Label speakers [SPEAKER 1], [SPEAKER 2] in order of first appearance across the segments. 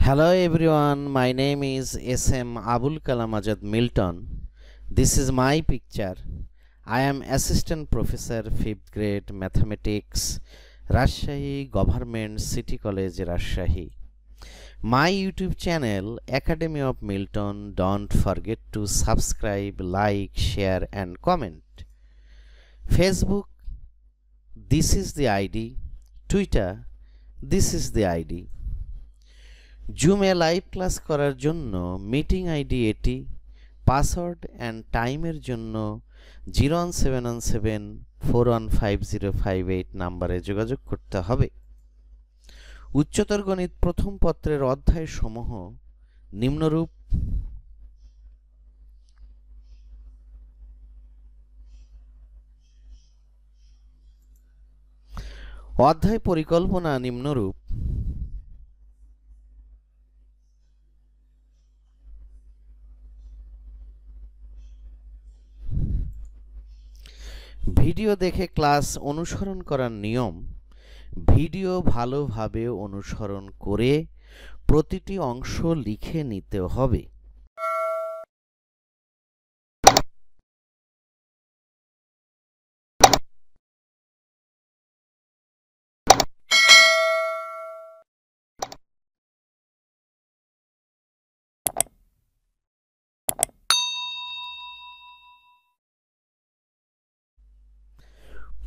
[SPEAKER 1] Hello everyone, my name is SM Abul Kalam Azad Milton. This is my picture. I am Assistant Professor 5th grade Mathematics, Rajshahi Government City College, Rajshahi. My YouTube channel, Academy of Milton. Don't forget to subscribe, like, share and comment. Facebook, this is the ID. Twitter, this is the ID. জুমে live class করার জন্য meeting ID এটি, password and টাইমের জন্য 01774150558 নাম্বারে যোগাযোগ করতে হবে। উচ্চতর গণিত প্রথম পত্রের অধ্যায় সমূহ নিম্নরূপ। অধ্যায় পরিকল্পনা নিম্নরূপ। ভিডিও দেখে ক্লাস অনুসরণ করার নিয়ম: ভিডিও ভালোভাবে অনুসরণ করে প্রতিটি অংশ লিখে নিতে হবে।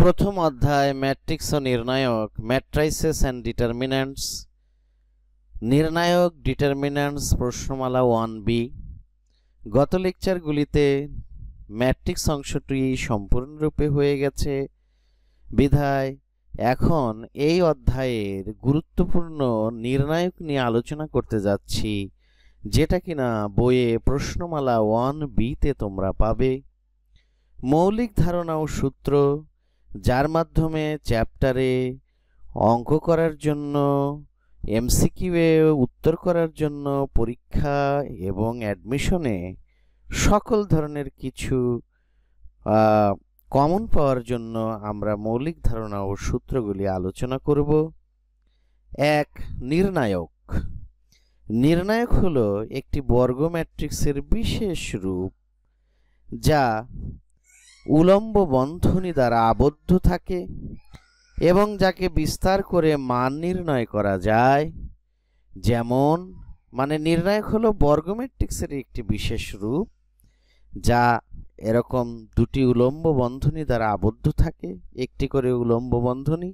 [SPEAKER 1] প্রথম অধ্যায় ম্যাট্রিক্স ও নির্ণায়ক, ম্যাট্রাইসেস অ্যান্ড ডিটারমিন্যান্টস। নির্ণায়ক, ডিটারমিন্যান্টস, প্রশ্নমালা 1B। গত লেকচারগুলিতে ম্যাট্রিক্স অংশটি সম্পূর্ণরূপে হয়ে গেছে বিধায় এখন এই অধ্যায়ের গুরুত্বপূর্ণ নির্ণায়ক নিয়ে আলোচনা করতে যাচ্ছি, যেটা কিনা বইয়ে প্রশ্নমালা 1B-তে তোমরা পাবে। মৌলিক ধারণা ও সূত্র, যার মাধ্যমে চ্যাপ্টারে অঙ্ক করার জন্য, এমসিকিউয়ে উত্তর করার জন্য, পরীক্ষা এবং অ্যাডমিশনে সকল ধরনের কিছু কমন পাওয়ার জন্য আমরা মৌলিক ধারণা ও সূত্রগুলি আলোচনা করব। 1. নির্ণায়ক। নির্ণায়ক হলো একটি বর্গ ম্যাট্রিক্সের বিশেষ রূপ যা উলম্ব বন্ধনী দ্বারা আবদ্ধ থাকে এবং যাকে বিস্তার করে মান নির্ণয় করা যায়। যেমন, নির্ণায়ক হলো বর্গ ম্যাট্রিক্সের একটি বিশেষ রূপ যা এরকম দুটি উলম্ব বন্ধনী দ্বারা আবদ্ধ থাকে, একটি করে উলম্ব বন্ধনী,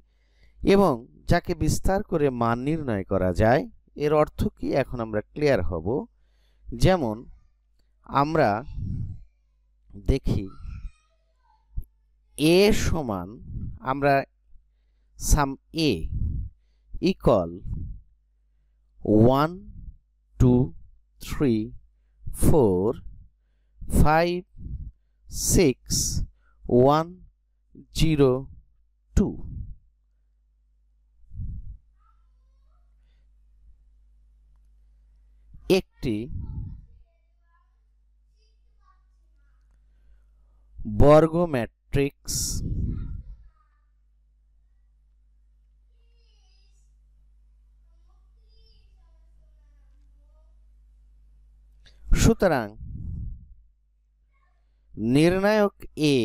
[SPEAKER 1] এবং যাকে বিস্তার করে মান নির্ণয় করা যায়। এর অর্থ কি এখন আমরা ক্লিয়ার হব। যেমন আমরা দেখি a সমান, আমরা সাম a ইকুয়াল 1 2 3 4 5 6 1 0 2। একটি বর্গ ম্যাট্রিক্স সুতরাং নির্ণায়ক A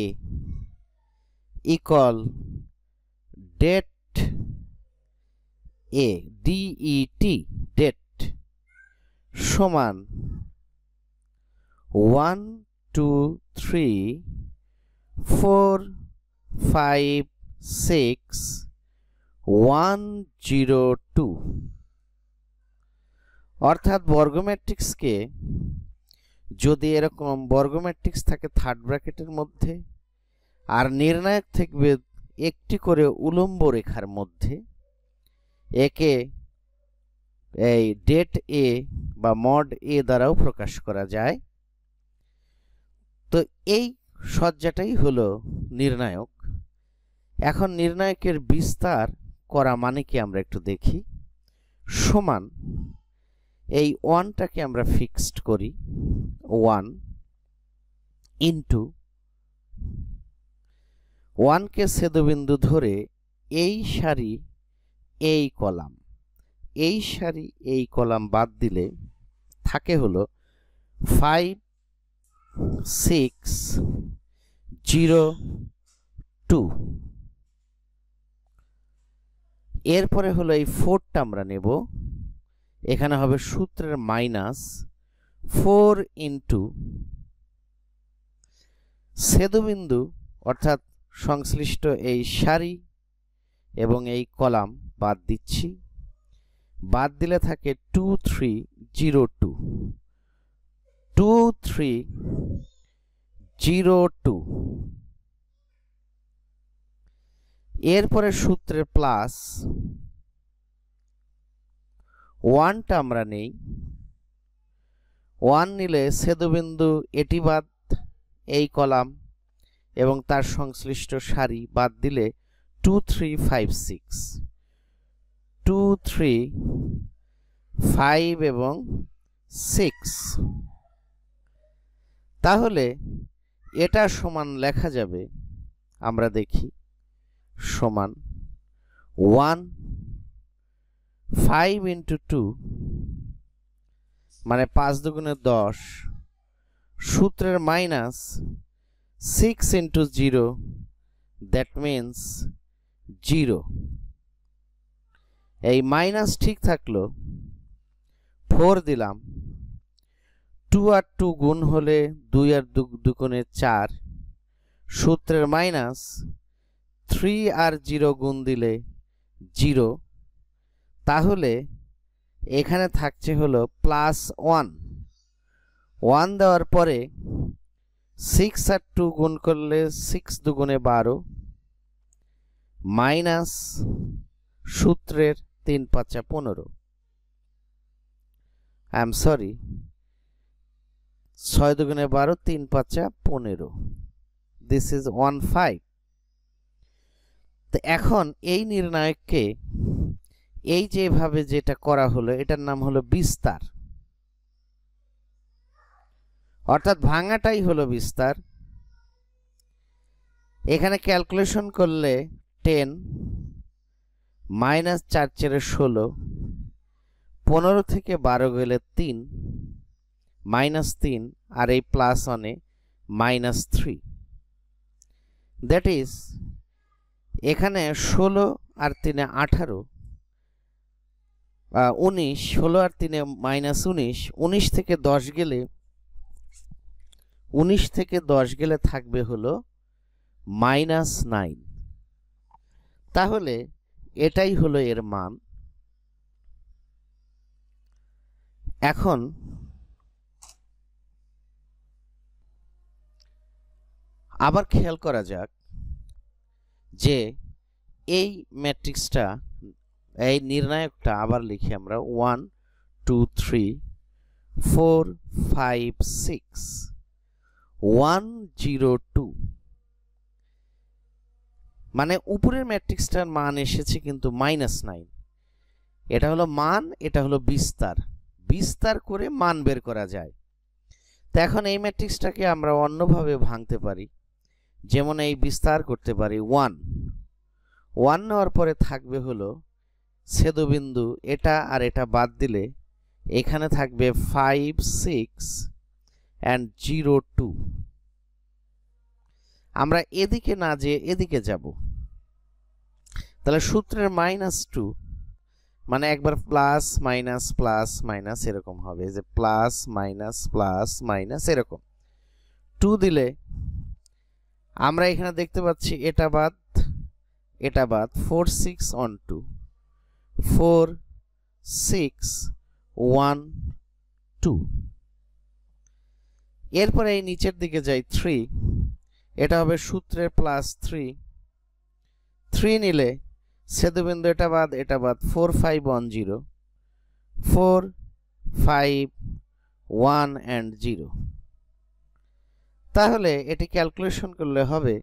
[SPEAKER 1] equal det A det det সমান 1 2 3 4 5 6 1 0 2। অর্থাৎ বর্গ ম্যাট্রিক্সকে যদি এরকম বর্গ ম্যাট্রিক্স থাকে থার্ড ব্র্যাকেটের মধ্যে, আর নির্ণায়ক থাকবে একটি করে উলম্ব রেখার মধ্যে, একে এই det A বা mod A দ্বারাও প্রকাশ করা যায়। তো এই সজ্জাটাই হলো নির্ণায়ক। এখন নির্ণায়কের বিস্তার করা মানে কি আমরা একটু দেখি। সমান এই 1টাকে আমরা ফিক্সড করি, 1 ইন্টু 1কে ছেদবিন্দু ধরে এই সারি এই কলাম এই সারি এই কলাম বাদ দিলে থাকে হলো 5 6 0 2। এরপরে হলো এই 4টা আমরা নেব, এখানে হবে সূত্রের মাইনাস 4 ইন্টু ছেদবিন্দু অর্থাৎ সংশ্লিষ্ট এই সারি এবং এই কলাম বাদ দিচ্ছি, বাদ দিলে থাকে 2 3 0 2 2 3 0 2। এরপরে সূত্রের প্লাস 1টা আমরা নেই, 1 নিলে ছেদবিন্দু এটি বাদ এই কলাম এবং তার সংশ্লিষ্ট সারি বাদ দিলে 2 3 5 6 2 3 5 এবং 6। তাহলে এটা সমান লেখা যাবে, আমরা দেখি, সমান 1 5 ইন্টু 2 মানে 5 দুগুণে 10, সূত্রের মাইনাস 6 ইন্টু 0 দ্যাট মিন্স 0। এই মাইনাস ঠিক থাকলো, 4 দিলাম, 2 আর 2 গুণ হলে 2 আর 2 দুগুণে 4, সূত্রের মাইনাস 3 আর 0 গুণ দিলে 0। তাহলে এখানে থাকছে হলো প্লাস 1, 1 দেওয়ার পরে 6 আর 2 গুণ করলে 6 দুগুণে 12 মাইনাস সূত্রের 3 5 15, আই এম সরি 6 দুগুণে 12 3 5 15, দিস ইজ 1 5। তো এখন এই নির্ণায়ককে এই যেভাবে যেটা করা হলো এটার নাম হলো বিস্তার, অর্থাৎ ভাঙাটাই হলো বিস্তার। এখানে ক্যালকুলেশন করলে 10 মাইনাস 4 4 16, 15 থেকে 12 গেলে 3 মাইনাস 3 আর এই প্লাস 1 মাইনাস 3, দ্যাট ইজ এখানে 16 আর 3 18 19, 16 আর 3 মাইনাস 19, 19 থেকে 10 গেলে 19 থেকে 10 গেলে থাকবে হলো মাইনাস 9। তাহলে এটাই হলো এর মান। এখন আবার খেয়াল করা যাক যে এই ম্যাট্রিক্সটা, এই নির্ণায়কটা আবার লিখি আমরা 1 2 3 4 5 6 1 0 2, মানে উপরের ম্যাট্রিক্সটার মান এসেছে কিন্তু -9। এটা হলো মান, এটা হলো বিস্তার, বিস্তার করে মান বের করা যায়। তো এখন এই ম্যাট্রিক্সটাকে আমরা অন্যভাবে ভাঙতে পারি, যেমন এই বিস্তার করতে পারি 1 1 নেওয়ার পরে থাকবে হলো ছেদবিন্দু এটা আর এটা বাদ দিলে এখানে থাকবে 5 6 and 0 2। আমরা এদিকে না যে এদিকে যাব, তাহলে সূত্রের -2 মানে একবার প্লাস মাইনাস এরকম হবে, যে প্লাস মাইনাস এরকম 2 দিলে আমরা এখানে দেখতে পাচ্ছি এটা বাদ 4 6 on 2 4 6 1 2। এরপরে এই নিচের দিকে যাই 3, এটা হবে সূত্রের প্লাস 3 নিলে ছেদবিন্দু এটা বাদ 4 5 1 0 4 5 1 and 0। তাহলে এটি ক্যালকুলেশন করলে হবে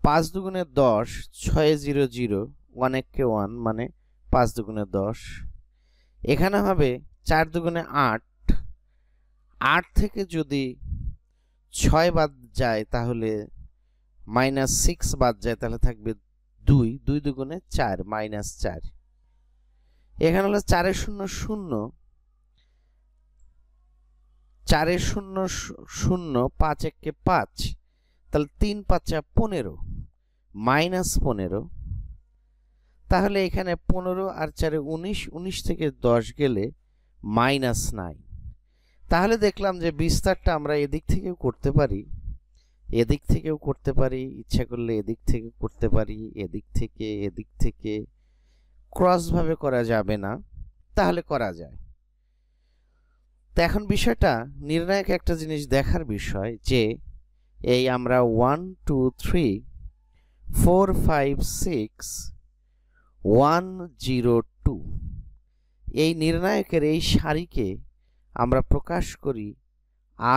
[SPEAKER 1] 5 দুগুণে 10 6 0 0 1 1 1 মানে 5 দুগুণে 10। এখানে হবে 4 দুগুণে 8, 8 থেকে যদি 6 বাদ যায় তাহলে -6 বাদ যায়, তাহলে থাকবে 2 2 দুগুণে 4 -4। এখানে হলো 4 0 0 4 0 0 5 1 5, তাহলে 3 5 15 -15। তাহলে এখানে 15 আর 4 19, 19 থেকে 10 গেলে -9। তাহলে দেখলাম যে বিস্তারটা আমরা এদিক থেকেও করতে পারি, এদিক থেকেও করতে পারি, ইচ্ছা করলে এদিক থেকে করতে পারি, এদিক থেকে ক্রস ভাবে করা যাবে না, তাহলে করা যায়। তো এখন বিষয়টা নির্ণায়ক একটা জিনিস দেখার বিষয় যে এই আমরা 1 2 3 4 5 6 1 0 2 এই নির্ণায়কের এই সারিকে আমরা প্রকাশ করি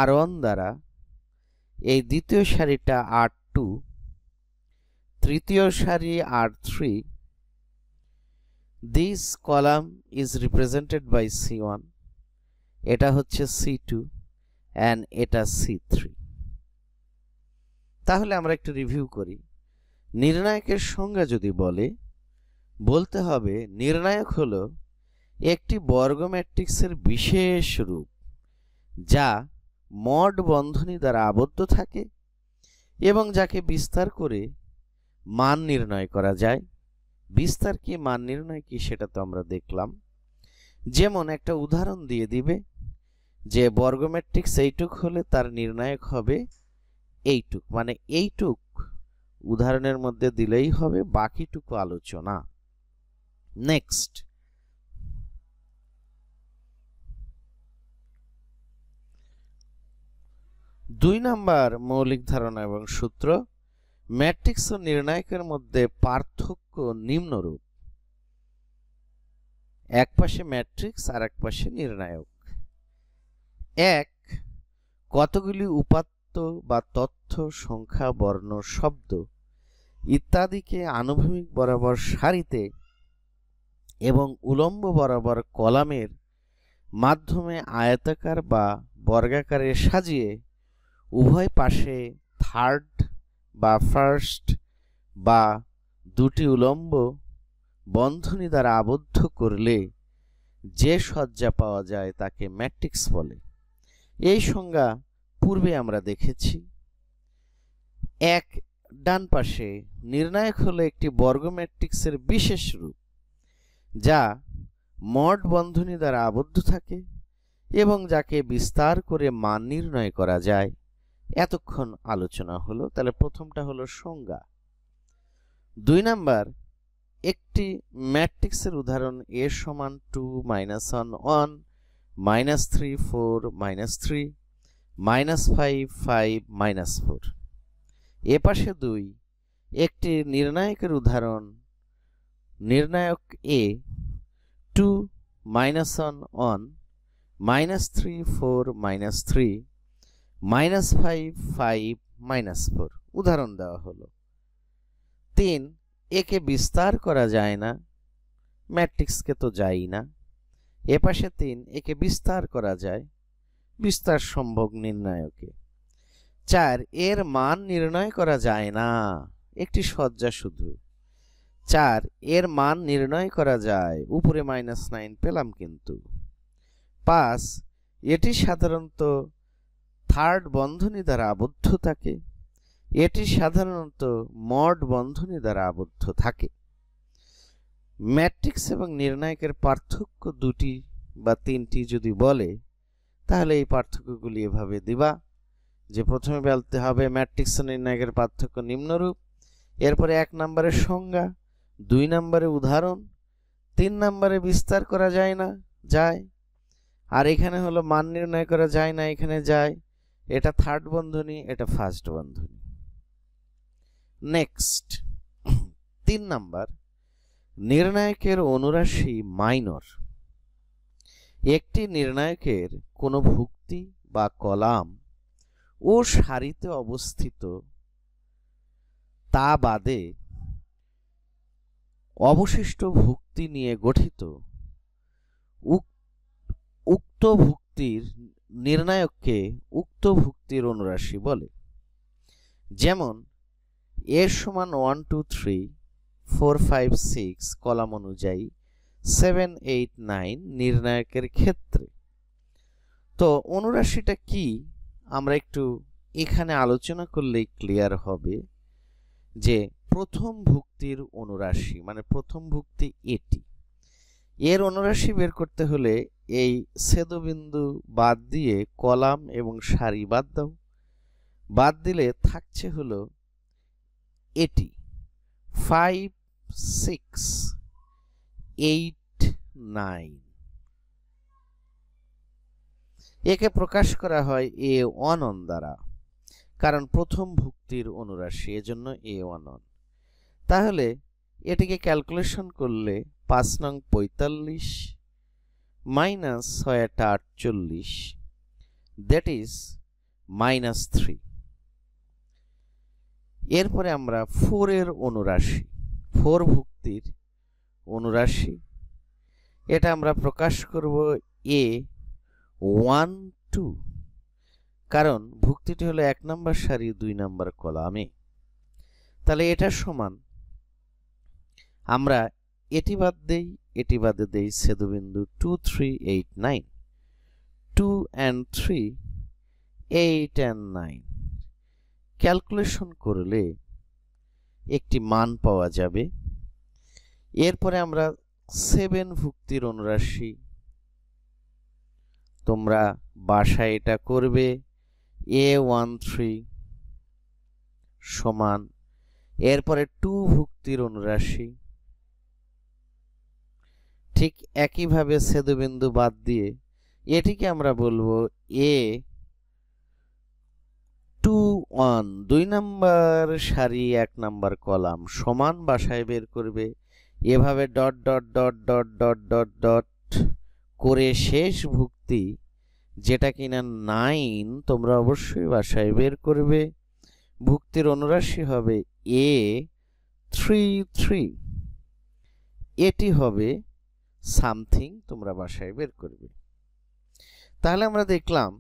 [SPEAKER 1] R1 দ্বারা। এই দ্বিতীয় সারিটা R2, তৃতীয় সারি R3, this column is represented by C1, এটা হচ্ছে C2 and এটা C3। তাহলে আমরা একটু রিভিউ করি। নির্ণায়কের সংজ্ঞা যদি বলতে হবে নির্ণায়ক হলো একটি বর্গ ম্যাট্রিক্সের বিশেষ রূপ যা মড বন্ধনী দ্বারা আবদ্ধ থাকে এবং যাকে বিস্তার করে মান নির্ণয় করা যায়। বিস্তার কি মান নির্ণয় কি সেটা তো আমরা দেখলাম। যেমন একটা উদাহরণ দিয়ে দিবে যে বর্গ ম্যাট্রিক্স এইটুক হলে তার নির্ণায়ক হবে এইটুক, মানে এইটুক উদাহরণের মধ্যে দিলেই হবে, বাকিটুকু আলোচনা। নেক্সট, দুই নাম্বার মৌলিক ধারণা এবং সূত্র। ম্যাট্রিক্স ও নির্ণায়কের মধ্যে পার্থক্য নিম্নরূপ। এক পাশে ম্যাট্রিক্স আর এক পাশে নির্ণায়ক। এক, কতগুলি উপাত্ত বা তথ্য, সংখ্যা, বর্ণ, শব্দ ইত্যাদিকে আনুভূমিক বরাবর সারিতে এবং উলম্ব বরাবর কলামের মাধ্যমে আয়তাকার বা বর্গাকারে সাজিয়ে উভয় পাশে থার্ড বা ফার্স্ট বা দুটি উলম্ব বন্ধনী দ্বারা আবদ্ধ করলে যে সজ্জা পাওয়া যায় তাকে ম্যাট্রিক্স বলে। এই সংজ্ঞা পূর্বে আমরা দেখেছি। এক, ডান পাশে নির্ণায়ক হলো একটি বর্গ ম্যাট্রিক্সের বিশেষ রূপ যা মড বন্ধনী দ্বারা আবদ্ধ থাকে এবং যাকে বিস্তার করে মান নির্ণয় করা যায়। এতক্ষণ আলোচনা হলো। তাহলে প্রথমটা হলো সংজ্ঞা। দুই নাম্বার, একটি ম্যাট্রিক্সের উদাহরণ a সমান 2 -1 1 -3 4 -3 -5 5 -4। এ পাশে 2, একটি নির্ণায়কের উদাহরণ নির্ণায়ক a 2 -1 1 -3 4 -3 -5 5 -4 উদাহরণ দেওয়া হলো। 3, একে বিস্তার করা যায় না, ম্যাট্রিক্সকে তো যাই না। এ পাশে 3, একে বিস্তার করা যায়, বিস্তার সম্ভব নির্ণায়কে। 4, এর মান নির্ণয় করা যায় না, একটি সজ্জা শুধু। 4, এর মান নির্ণয় করা যায়, উপরে -9 পেলাম কিন্তু। 5, এটি সাধারণত থার্ড বন্ধনী দ্বারা আবদ্ধ থাকে, এটি সাধারণত মড বন্ধনী দ্বারা আবদ্ধ থাকে। ম্যাট্রিক্স এবং নির্ণায়কের পার্থক্য দুটি বা তিনটি যদি বলে তাহলে এই পার্থক্যগুলি এভাবে দিবা যে প্রথমে বলতে হবে ম্যাট্রিক্স ও নির্ণায়কের পার্থক্য নিম্নরূপ, এরপরে 1 নম্বরের সংজ্ঞা, 2 নম্বরে উদাহরণ, 3 নম্বরে বিস্তার করা যায় না, যায়, আর এখানে হলো মান নির্ণয় করা যায় না, এখানে যায়। এটা থার্ড বন্ধনী, এটা ফার্স্ট বন্ধনী। নেক্সট, 3 নাম্বার, নির্ণায়কের অনুরাশি মাইনর। একটি নির্ণায়কের কোনো ভুক্তি বা কলাম ও সারিতে অবস্থিত তা বাদে অবশিষ্ট ভুক্তি নিয়ে গঠিত উক্ত ভুক্তির নির্ণায়ককে উক্ত ভুক্তির অনুরাশি বলে। যেমন a সমান 1 2 3 4 5 6 কলাম অনুযায়ী 7, 8, 9 নির্ণায়কের ক্ষেত্রে। তো অনুরাশিটা কি আমরা একটু এখানে আলোচনা করলেই ক্লিয়ার হবে যে প্রথম ভুক্তির অনুরাশি মানে প্রথম ভুক্তি এটি, এর অনুরাশি বের করতে হলে এই ছেদবিন্দু বাদ দিয়ে কলাম এবং সারি বাদ দাও, বাদ দিলে থাকছে হলো এটি 5, 6, 8, 9। একে প্রকাশ করা হয় A1 দ্বারা, কারণ প্রথম ভুক্তির অনুরাশি, এজন্য A1। তাহলে এটিকে ক্যালকুলেশন করলে 5 নং 45 মাইনাস 6 48, দ্যাট ইজ -3। এরপরে আমরা 4 এর অনুরাশি, 4 ভুক্তির অনুরাশি, এটা আমরা প্রকাশ করব A1 2, কারণ ভুক্তিটি হলো 1 নম্বর সারি 2 নম্বর কলামে। তাহলে এটা সমান, আমরা এটি বাদ দেই, এটি বাদে দেই ছেদবিন্দু 2 3 8 9, 2 and 3 8 and 9। ক্যালকুলেশন করলে একটি মান পাওয়া যাবে। এরপরে আমরা 7 ভুক্তির অনুরাশি, তোমরা বাসায় এটা করবে, A13 সমান, এরপরে 2 ভুক্তির অনুরাশি, ঠিক একইভাবে ছেদবিন্দু বাদ দিয়ে এটিকে আমরা বলবো A21 2 নম্বর সারি 1 নম্বর কলাম সমান, বাসায় বের করবে। এভাবে dot dot dot dot dot dot dot করে শেষ ভুক্তি যেটা কিনা 9 তোমরা অবশ্যই বাসায় বের করবে। ভুক্তির অনুরাশি হবে A33, এটি হবে সামথিং, তোমরা বাসায় বের করবে। তাহলে আমরা দেখলাম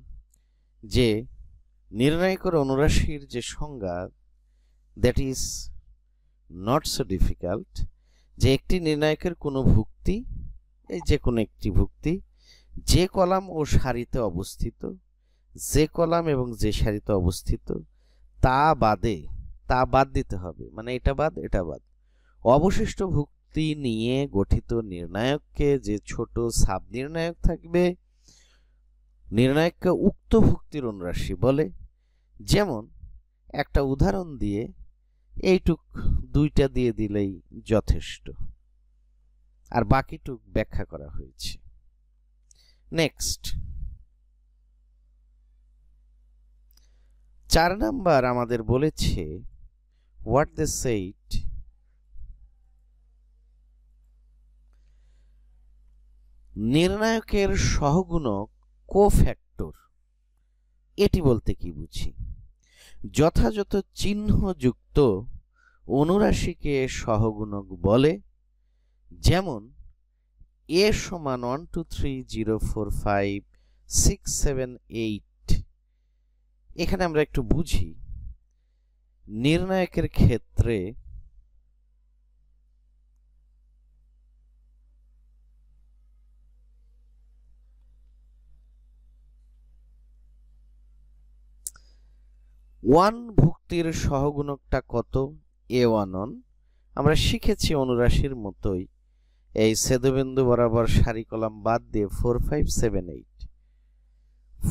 [SPEAKER 1] যে নির্ণায়কের অনুরাশির যে সংজ্ঞা, that is not so difficult, যে একটি নির্ণায়কের কোনো ভুক্তি, এই যে কোনো একটি ভুক্তি যে কলাম ও সারিতে অবস্থিত, যে কলাম এবং যে সারিতে অবস্থিত তা বাদ দিতে হবে, মানে এটা বাদ এটা বাদ, অবশিষ্ট ভুক্তি নিয়ে গঠিত নির্ণায়ককে যে ছোট সাব নির্ণায়ক থাকবে, নির্ণায়ককে উক্ত ভুক্তির অনুরাশি বলে। যেমন একটা উদাহরণ দিয়ে এইটুক 2টা দিয়ে দিলেই যথেষ্ট, আর বাকিটুক ব্যাখ্যা করা হয়েছে। নেক্সট 4 নাম্বার আমাদের বলেছে what they said, নির্ণায়কের সহগুণক কোফ্যাক্টর, এটি বলতে কি বুঝি? যথাযথ চিহ্নযুক্ত অনুরাশিকে সহগুণক বলে। যেমন A সমান 1 2 3 0 4 5 6 7 8, এখানে আমরা একটু বুঝি। নির্ণায়কের ক্ষেত্রে ওয়ান ভুক্তির সহগুণকটা কত? A11। আমরা শিখেছি অনুরাশির মতোই এই ছেদবিন্দু বরাবর সারি কলাম বাদ দিয়ে 4 5 7 8,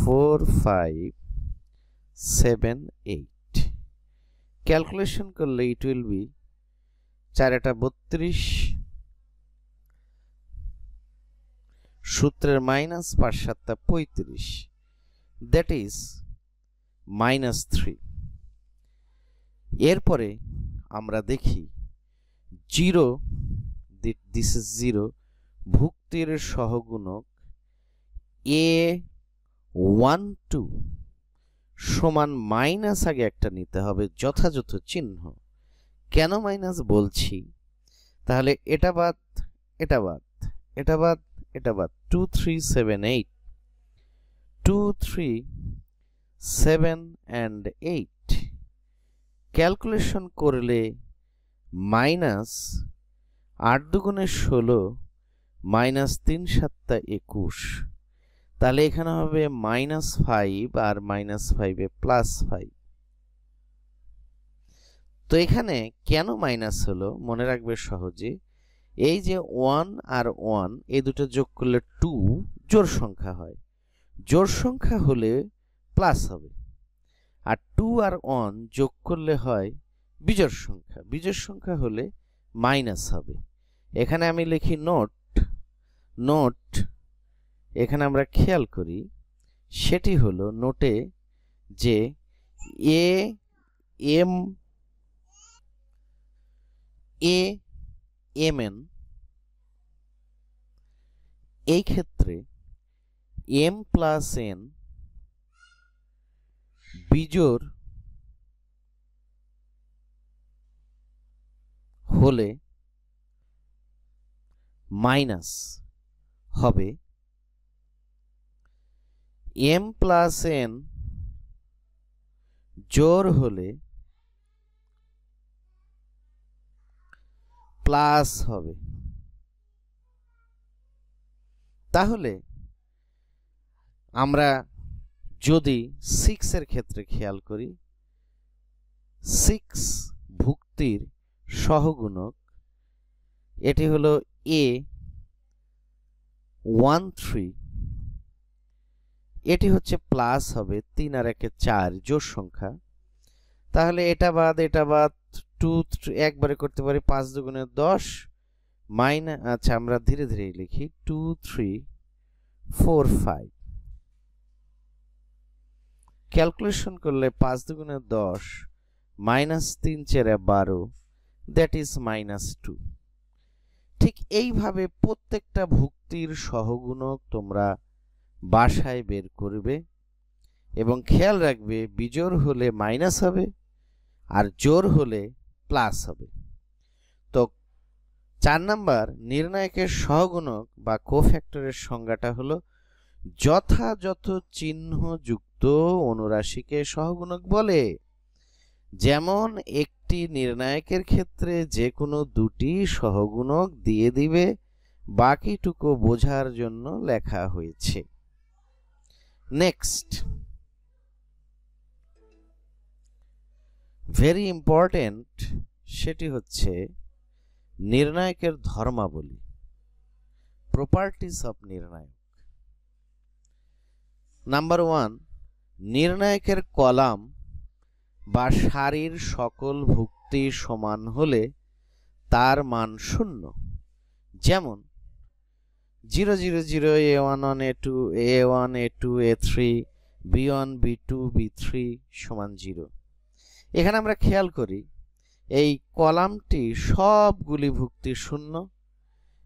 [SPEAKER 1] 4 5 7 8 ক্যালকুলেশন করলে ইট উইল বি 4 32, সূত্রের মাইনাস 5 7 35, দ্যাট ইজ -3। এরপরে আমরা দেখি 0, দিস ইজ 0, ভুক্তির সহগুণক A12 সমান মাইনাস, আগে একটা নিতে হবে যথাযথ চিহ্ন। কেন মাইনাস বলছি? তাহলে এটা বাদ এটা বাদ এটা বাদ এটা বাদ, 2 3 7 8, 2 3 7 and 8 ক্যালকুলেশন করলে -8 2 16 মাইনাস 3 7 21, তাহলে এখানে হবে -5 আর -5 +5। তো এখানে কেন মাইনাস হলো মনে রাখবে সহজে, এই যে 1 আর 1 এই দুটো যোগ করলে 2 জোড় সংখ্যা হয়, জোড় সংখ্যা হলে প্লাস হবে, আর 2 আর 1 যোগ করলে হয় বিজোড় সংখ্যা, বিজোড় সংখ্যা হলে মাইনাস হবে। এখানে আমি লিখি নোট, এখানে আমরা খেয়াল করি সেটি হলো নোটে যে AMN এই ক্ষেত্রে m প্লাস n বিজোড় হলে মাইনাস হবে, m প্লাস n জোড় হলে প্লাস হবে। তাহলে আমরা যদি 6 এর ক্ষেত্রে খেয়াল করি, 6 ভুক্তির সহগুণক, এটি হলো A13, এটি হচ্ছে প্লাস হবে, 3 আর 1 4 জোড় সংখ্যা, তাহলে এটা বাদ 2 একবারে করতে পারি, 5 দুগুণে 10 মাইনাস, আচ্ছা আমরা ধীরে ধীরে লিখি 2 3 4 5, ক্যালকুলেশন করলে 5 দুগুণে 10 মাইনাস 3 4 12, দ্যাট ইজ -2। ঠিক এইভাবে প্রত্যেকটা ভুক্তির সহগুণক তোমরা বাসায় বের করবে এবং খেয়াল রাখবে বিজোড় হলে মাইনাস হবে আর জোড় হলে প্লাস হবে। তো 4 নাম্বার নির্ণায়কের সহগুণক বা কোফ্যাক্টরের সংজ্ঞাটা হলো যথাযথ চিহ্নযুক্ত অনুরাশিকে সহগুণক বলে। যেমন একটি নির্ণায়কের ক্ষেত্রে যে কোনো দুটি সহগুণক দিয়ে দিবে, বাকিটুকু বোঝার জন্য লেখা হয়েছে। নেক্সট, ভেরি ইম্পর্টেন্ট, সেটি হচ্ছে নির্ণায়কের ধর্মাবলী, প্রপার্টিজ অফ নির্ণায়ক। নাম্বার 1, নির্ণায়কের কলাম বা সারির সকল ভুক্তি সমান হলে তার মান 0। যেমন 0 0 0 A1 1 A2 A1 A2 A3 B1 B2 B3 সমান 0। এখানে আমরা খেয়াল করি এই কলামটি সবগুলি ভুক্তি 0,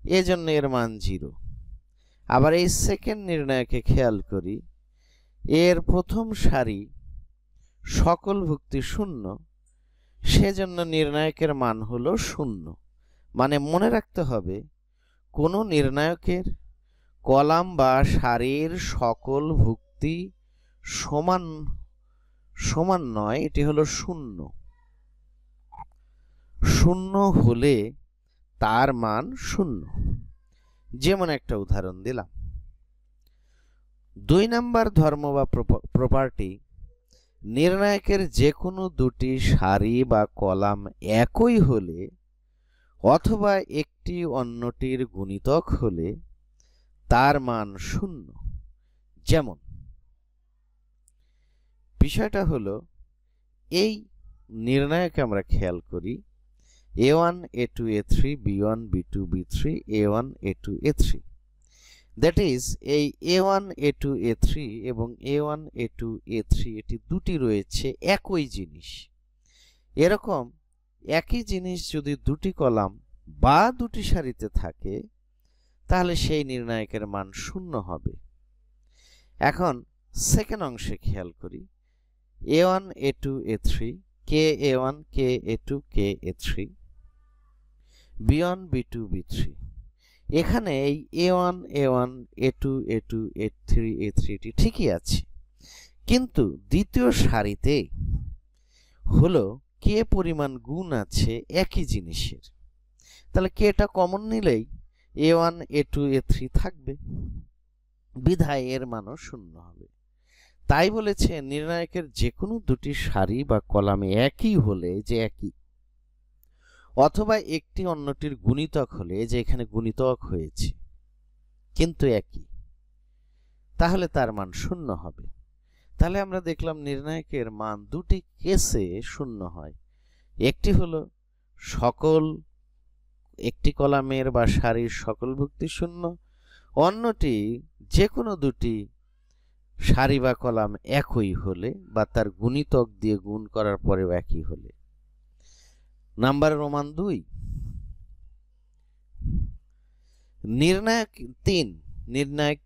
[SPEAKER 1] এজন্য এর মান 0। আবার এই সেকেন্ড নির্ণায়কে খেয়াল করি, এর প্রথম সারি সকল ভুক্তি 0, সেজন্য নির্ণায়কের মান হলো 0। মানে মনে রাখতে হবে কোন নির্ণায়কের কলাম বা সারির সকল ভুক্তি সমান নয়, এটি হলো 0। 0 হলে তার মান 0। যেমন একটা উদাহরণ দিলাম। 2 নাম্বার ধর্ম বা প্রপার্টি, নির্ণায়কের যে কোনো দুটি সারি বা কলাম একই হলে অথবা একটি অন্যটির গুণিতক হলে তার মান 0। যেমন বিষয়টা হলো এই নির্ণায়কে আমরা খেয়াল করি A1 A2 A3 B1 B2 B3 A1 A2 A3, that is এই A1 A2 A3 এবং A1 A2 A3 এটি দুটি রয়েছে একই জিনিস। এরকম একই জিনিস যদি দুটি কলাম বা দুটি সারিতে থাকে তাহলে সেই নির্ণায়কের মান 0 হবে। এখন সেকেন্ড অংশে খেয়াল করি A1 A2 A3 K A1 K A2 K A3 B1 B2 B3, এখানে এই A1 A1 A2 A2 A3 A3 টি ঠিকই আছে, কিন্তু দ্বিতীয় সারিতে হলো কে পরিমাণ গুণ আছে একই জিনিসের। তাহলে কেটা কমন নিলেই A1 A2 A3 থাকবে, বিধায় এর মানও শূন্য হবে। তাই বলেছে নির্ণায়কের যে কোনো দুটি সারি বা কলামে একই হলে, যে একই, অথবা একটি অন্যটির গুণিতক হলে, যে এখানে গুণিতক হয়েছে কিন্তু একই, তাহলে তার মান শূন্য হবে। তাহলে আমরা দেখলাম নির্ণায়কের মান দুটি কেসে শূন্য হয়। একটি হলো সকল একটি কলামের বা সারির সকল ভুক্তি শূন্য, অন্যটি যে কোনো দুটি সারি বা কলাম একই হলে বা তার গুণিতক দিয়ে গুণ করার পরেও একই হলে। Number Roman 2। নির্ণায়ক 3 নির্ণায়ক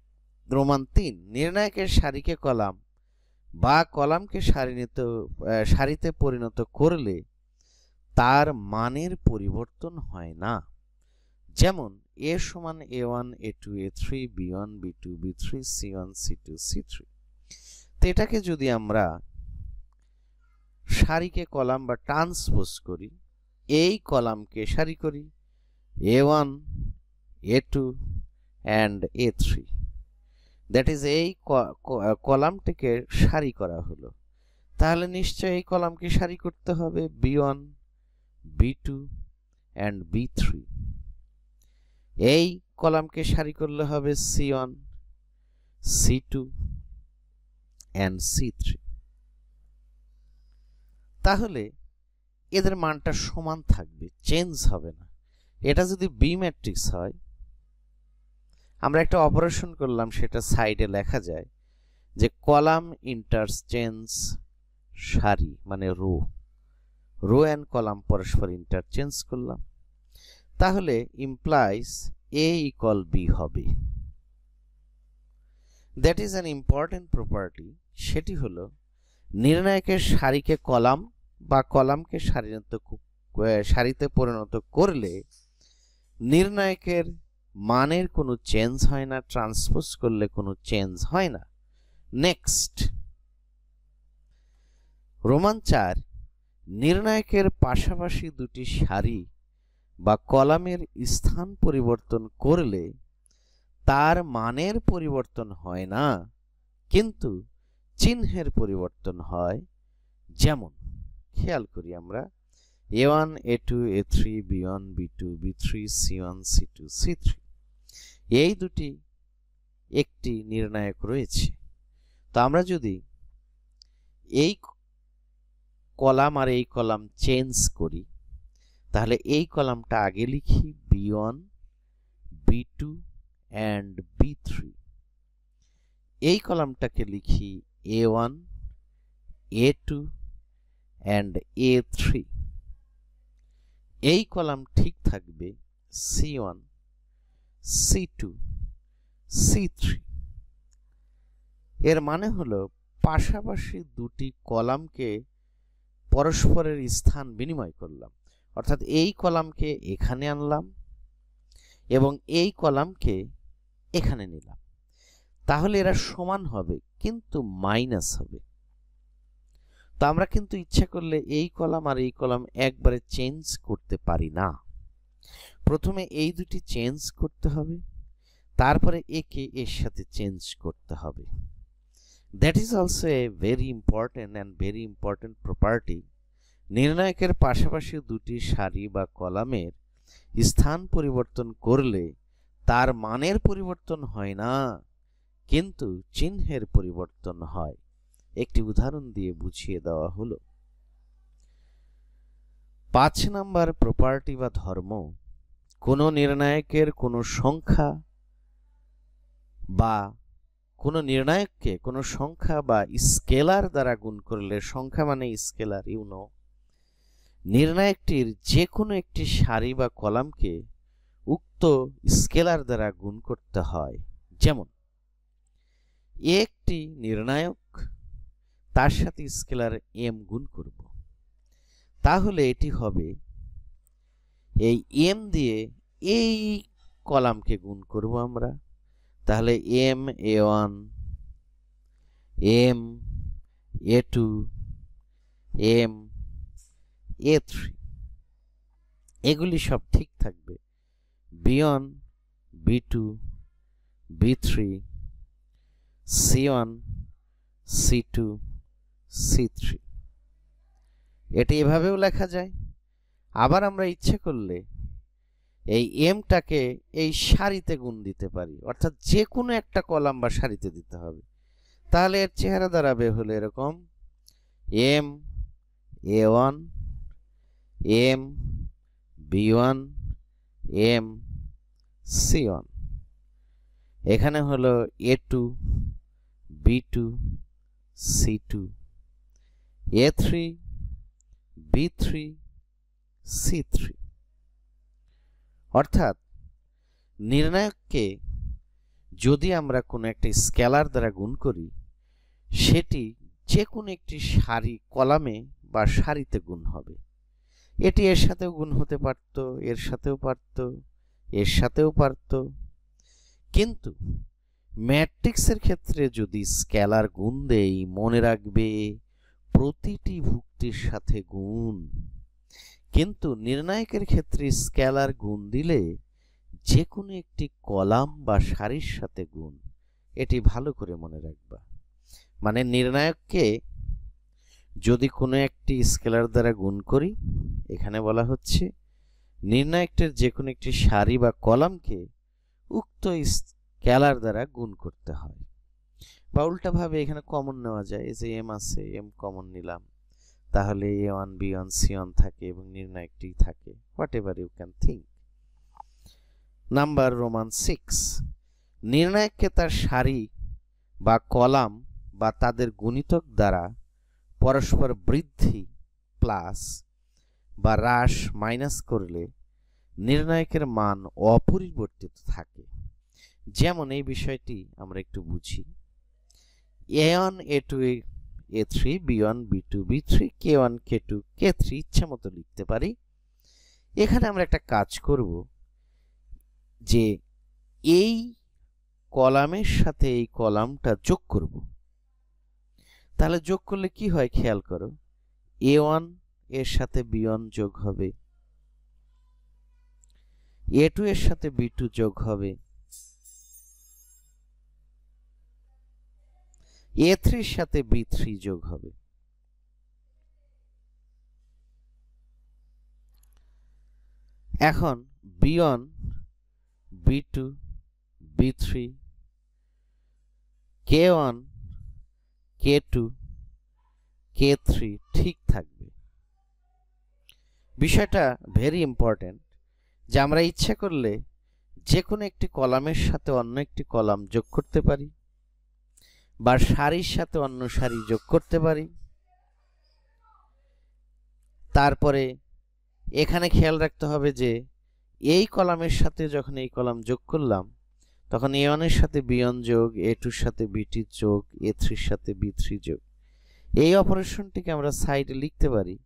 [SPEAKER 1] রোমান 3 নির্ণায়কের সারিকে কলাম বা কলামকে সারিতে পরিণত করলে তার মানের পরিবর্তন হয় না। যেমন a সমান a1 a2 a3 b1 b2 b3 c1 c2 c3। তো এটাকে যদি আমরা সারিকে কলাম বা ট্রান্সপোজ করি, এই কলামকে সারি করি a1 a2 and a3, that is এই কলামটিকে সারি করা হলো, তাহলে নিশ্চয়ই এই কলামকে সারি করতে হবে b1 b2 and b3। এই কলামকে সারি করলে হবে c1 c2 and c3। তাহলে এদের মানটা সমান থাকবে, চেঞ্জ হবে না। এটা যদি বি ম্যাট্রিক্স হয়, আমরা একটা অপারেশন করলাম, সেটা সাইডে লেখা যায় যে কলাম ইন্টারচেঞ্জ সারি, মানে রো অ্যান্ড কলাম পরস্পর ইন্টারচেঞ্জ করলাম, তাহলে ইমপ্লাইজ এ ইকুয়াল বি হবে। That is an important property. সেটি হলো নির্ণায়কের সারিকে কলাম বা কলামকে সারিতে পরিণত করলে নির্ণায়কের মানের কোনো চেঞ্জ হয় না, ট্রান্সপোজ করলে কোনো চেঞ্জ হয় না। নেক্সট, রোমান 4 নির্ণায়কের পাশাপাশি দুটি সারি বা কলামের স্থান পরিবর্তন করলে তার মানের পরিবর্তন হয় না, কিন্তু চিহ্নের পরিবর্তন হয়। যেমন খেয়াল করি আমরা a1 a2 a3 b1 b2 b3 c1 c2 c3, এই দুটি একটি নির্ণায়ক রয়েছে। তো আমরা যদি এই কলাম আর এই কলাম চেঞ্জ করি, তাহলে এই কলামটা আগে লিখি b1 b2 and b3, এই কলামটাকে লিখি a1 a2 and a3, এই কলাম ঠিক থাকবে c1 c2 c3। এর মানে হলো পাশাপাশি দুটি কলামকে পরস্পরের স্থান বিনিময় করলাম, অর্থাৎ এই কলামকে এখানে আনলাম এবং এই কলামকে এখানে নিলাম, তাহলে এরা সমান হবে কিন্তু মাইনাস হবে। তো আমরা কিন্তু ইচ্ছা করলে এই কলাম আর এই কলাম একবারে চেঞ্জ করতে পারি না। প্রথমে এই দুটি চেঞ্জ করতে হবে, তারপরে একে এর সাথে চেঞ্জ করতে হবে। That is also a very important property. নির্ণায়কের পাশাপাশি দুটি সারি বা কলামের স্থান পরিবর্তন করলে তার মানের পরিবর্তন হয় না, কিন্তু চিহ্নের পরিবর্তন হয়। একটি উদাহরণ দিয়ে বুঝিয়ে দেওয়া হলো। 5 নাম্বার প্রপার্টি বা ধর্ম, কোনো নির্ণায়কের কোনো সংখ্যা বা কোনো নির্ণায়ককে কোনো সংখ্যা বা স্কেলার দ্বারা গুণ করলে, সংখ্যা মানে স্কেলার, নির্ণায়কটির যে কোনো একটি সারি বা কলামকে উক্ত স্কেলার দ্বারা গুণ করতে হয়। যেমন একটি নির্ণায়ক, তার সাথে স্কেলার m গুণ করব, তাহলে এটি হবে এই m দিয়ে এই কলামকে গুণ করব আমরা, তাহলে m a1 m a2 m a3, এগুলি সব ঠিক থাকবে। b1 B2, B3, C1, C2, C3। এটি এভাবেও লেখা যায়। আবার আমরা ইচ্ছে করলে এই এমটাকে এই সারিতে গুণ দিতে পারি, অর্থাৎ যে কোনো একটা কলাম বা সারিতে দিতে হবে। তাহলে এর চেহারা দাঁড়াবে হলো এরকম: M A1, M B1, M C1। এখানে হলো A2, B2, C2, A3, B3, C3। অর্থাৎ নির্ণায়ককে যদি আমরা কোনো একটা স্কেলার দ্বারা গুণ করি, সেটি যে কোনো একটি সারি কলামে বা সারিতে গুণ হবে। এটি এর সাথেও গুণ হতে পারত, এর সাথেও পারত, এর সাথেও পারত। কিন্তু ম্যাট্রিক্সের ক্ষেত্রে যদি স্কেলার গুণ দেই, মনে রাখবে প্রতিটি ভুক্তির সাথে গুণ। কিন্তু নির্ণায়কের ক্ষেত্রে স্কেলার গুণ দিলে যে কোনো একটি কলাম বা সারির সাথে গুণ। এটি ভালো করে মনে রাখবা। মানে নির্ণায়ককে যদি কোনো একটি স্কেলার দ্বারা গুণ করি, এখানে বলা হচ্ছে নির্ণায়কটির যে কোনো একটি সারি বা কলামকে উক্ত স্কেলার দ্বারা গুণ করতে হয়। বা উল্টাভাবে এখানে কমন নেওয়া যায়, এই যে এম আছে, এম কমন নিলাম, তাহলে A1, B1, C1 থাকে এবং নির্ণায়কটি থাকে। Whatever you can think. Number Roman 6, নির্ণায়ককে তার সারি বা কলাম বা তাদের গুণিতক দ্বারা পরস্পর বৃদ্ধি প্লাস বা হ্রাস মাইনাস করলে নির্ণায়কের মান অপরিবর্তিত থাকে। যেমন এই বিষয়টি আমরা একটু বুঝি। A1, A2, A3, B1, B2, B3, K1, K2, K3 ইচ্ছা মতো লিখতে পারি। এখানে আমরা একটা কাজ করব যে এই কলামের সাথে এই কলামটা যোগ করব। তাহলে যোগ করলে কি হয় খেয়াল করো, A1 এর সাথে B1 যোগ হবে, A2 এর সাথে B2 যোগ হবে, A3 এর সাথে B3 যোগ হবে। এখন B1, B2, B3, K1, K2, K3 ঠিক থাকবে। বিষয়টা ভেরি ইম্পর্টেন্ট যে আমরা ইচ্ছা করলে যে কোনো একটি কলামের সাথে অন্য একটি কলাম যোগ করতে পারি বা সারির সাথে অন্য সারি যোগ করতে পারি। তারপরে এখানে খেয়াল রাখতে হবে যে এই কলামের সাথে যখন এই কলাম যোগ করলাম, তখন A1 এর সাথে B1 যোগ, A2 এর সাথে B2 যোগ, A3 এর সাথে B3 যোগ। এই অপারেশনটিকে আমরা সাইডে লিখতে পারি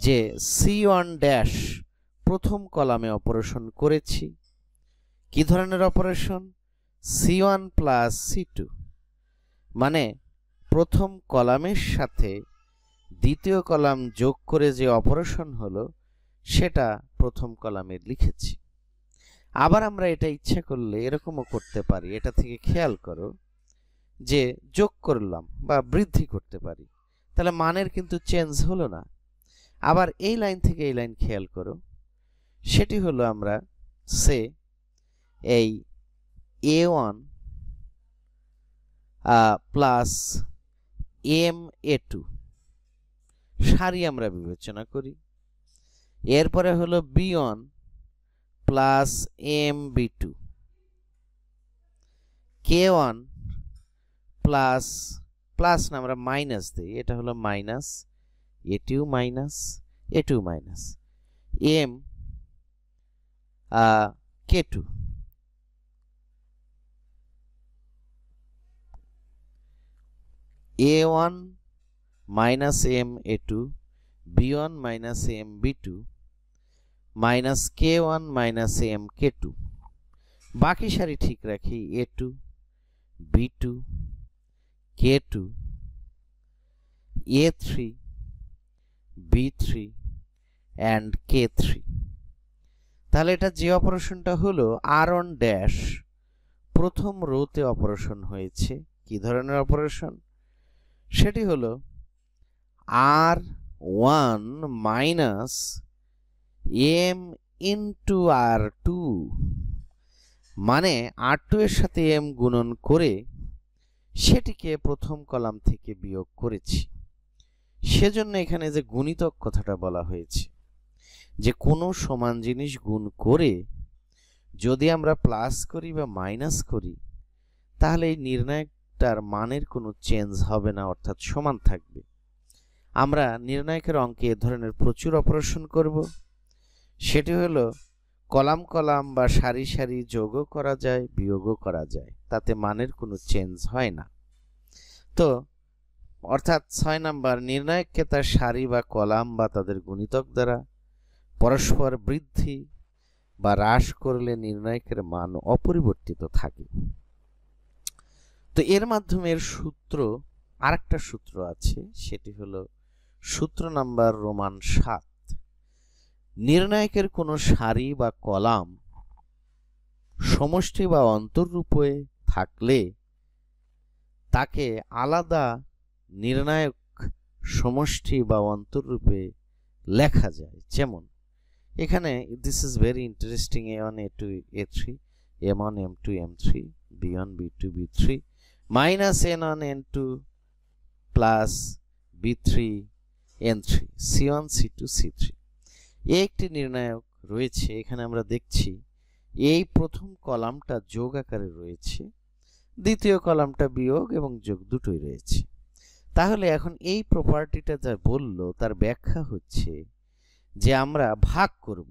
[SPEAKER 1] যে C1 ড্যাশ প্রথম কলামে অপারেশন করেছি। কি ধরনের অপারেশন? C1 প্লাস C2, মানে প্রথম কলামের সাথে দ্বিতীয় কলাম যোগ করে যে অপারেশন হলো সেটা প্রথম কলামে লিখেছি। আবার আমরা এটা ইচ্ছা করলে এরকমও করতে পারি। এটা থেকে খেয়াল করো যে যোগ করলাম বা বৃদ্ধি করতে পারি, তাহলে মানের কিন্তু চেঞ্জ হলো না। আবার এই লাইন থেকে এই লাইন খেয়াল করো, সেটি হলো আমরা সে এই A1 প্লাস MA2 সারি আমরা বিবেচনা করি। এরপরে হলো B1 plus MB2, K1 plus plus না আমরা মাইনাস দিই, এটা হলো মাইনাস, এটিও মাইনাস, এটিও minus, M K2, A1 minus MA2, B1 minus MB2 minus K1 minus MK2। বাকি সারি ঠিক রাখি, A2, B2, K2, A3, B3 and K3। তাহলে এটা যে অপারেশনটা হলো আর অন ড্যাশ প্রথম রোতে অপারেশন হয়েছে। কি ধরনের অপারেশন? সেটি হলো R1 minus M into R2, মানে R2 এর সাথে M গুণন করে সেটিকে প্রথম কলাম থেকে বিয়োগ করেছি। সেজন্য এখানে যে গুণিতক কথাটা বলা হয়েছে, যে কোনো সমান জিনিস গুণ করে যদি আমরা প্লাস করি বা মাইনাস করি তাহলে এই নির্ণায়কটার মানের কোনো চেঞ্জ হবে না, অর্থাৎ সমান থাকবে। আমরা নির্ণায়কের অঙ্কে এ ধরনের প্রচুর অপারেশন করব। সেটি হলো কলাম কলাম বা সারি সারি যোগও করা যায়, বিয়োগও করা যায়, তাতে মানের কোনো চেঞ্জ হয় না। তো অর্থাৎ 6 নাম্বার, নির্ণায়ককে তার সারি বা কলাম বা তাদের গুণিতক দ্বারা পরস্পর বৃদ্ধি বা হ্রাস করলে নির্ণায়কের মান অপরিবর্তিত থাকে। তো এর মাধ্যমে এর সূত্র, আরেকটা সূত্র আছে, সেটি হলো সূত্র নাম্বার রোমান 7। নির্ণায়কের কোনো সারি বা কলাম সমষ্টি বা অন্তররূপে থাকলে তাকে আলাদা নির্ণায়ক সমষ্টি বা অন্তররূপে লেখা যায়। যেমন এখানে this is very interesting, a1 a2 a3 m1 m2 m3 b1 b2 b3 minus n1 n2 plus b3 n3 c1 c2 c3। একটি নির্ণায়ক রয়েছে, এখানে আমরা দেখছি এই প্রথম কলামটা যোগ আকারে রয়েছে, দ্বিতীয় কলামটা বিয়োগ এবং যোগ দুটোই রয়েছে। তাহলে এখন এই প্রপার্টিটা যা বলল তার ব্যাখ্যা হচ্ছে যে আমরা ভাগ করব।